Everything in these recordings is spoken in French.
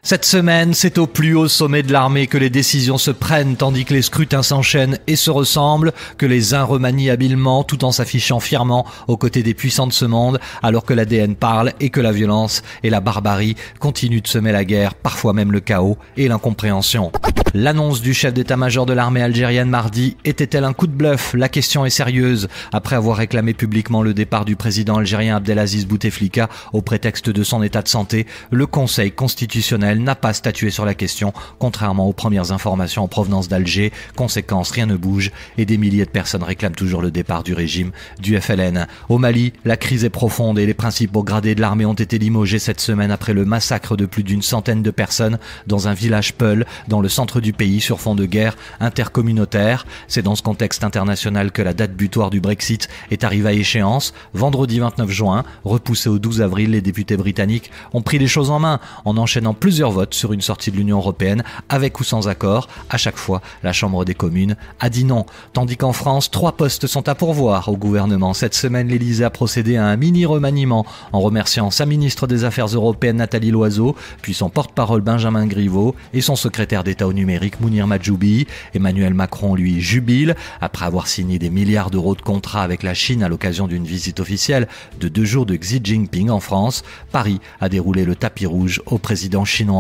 Cette semaine, c'est au plus haut sommet de l'armée que les décisions se prennent tandis que les scrutins s'enchaînent et se ressemblent, que les uns remanient habilement tout en s'affichant fièrement aux côtés des puissants de ce monde, alors que l'ADN parle et que la violence et la barbarie continuent de semer la guerre, parfois même le chaos et l'incompréhension. L'annonce du chef d'état-major de l'armée algérienne mardi était-elle un coup de bluff? La question est sérieuse. Après avoir réclamé publiquement le départ du président algérien Abdelaziz Bouteflika au prétexte de son état de santé, le Conseil constitutionnel n'a pas statué sur la question, contrairement aux premières informations en provenance d'Alger. Conséquence, rien ne bouge et des milliers de personnes réclament toujours le départ du régime du FLN. Au Mali, la crise est profonde et les principaux gradés de l'armée ont été limogés cette semaine après le massacre de plus d'une centaine de personnes dans un village Peul, dans le centre du pays, sur fond de guerre intercommunautaire. C'est dans ce contexte international que la date butoir du Brexit est arrivée à échéance. Vendredi 29 juin, repoussé au 12 avril, les députés britanniques ont pris les choses en main en enchaînant plusieurs votes sur une sortie de l'Union européenne, avec ou sans accord. À chaque fois, la Chambre des communes a dit non. Tandis qu'en France, 3 postes sont à pourvoir au gouvernement. Cette semaine, l'Élysée a procédé à un mini-remaniement en remerciant sa ministre des Affaires européennes Nathalie Loiseau, puis son porte-parole Benjamin Griveaux et son secrétaire d'État au numérique Mounir Majoubi. Emmanuel Macron, lui, jubile. Après avoir signé des milliards d'euros de contrats avec la Chine à l'occasion d'une visite officielle de 2 jours de Xi Jinping en France, Paris a déroulé le tapis rouge au président chinois.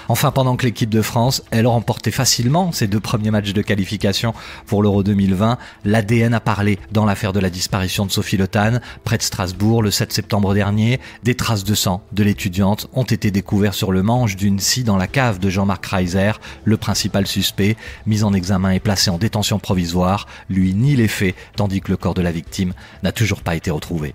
Enfin, pendant que l'équipe de France, elle remportait facilement ses 2 premiers matchs de qualification pour l'Euro 2020, l'ADN a parlé dans l'affaire de la disparition de Sophie Le Tan, près de Strasbourg, le 7 septembre dernier. Des traces de sang de l'étudiante ont été découvertes sur le manche d'une scie dans la cave de Jean-Marc Reiser, le principal suspect, mis en examen et placé en détention provisoire. Lui nie les faits, tandis que le corps de la victime n'a toujours pas été retrouvé.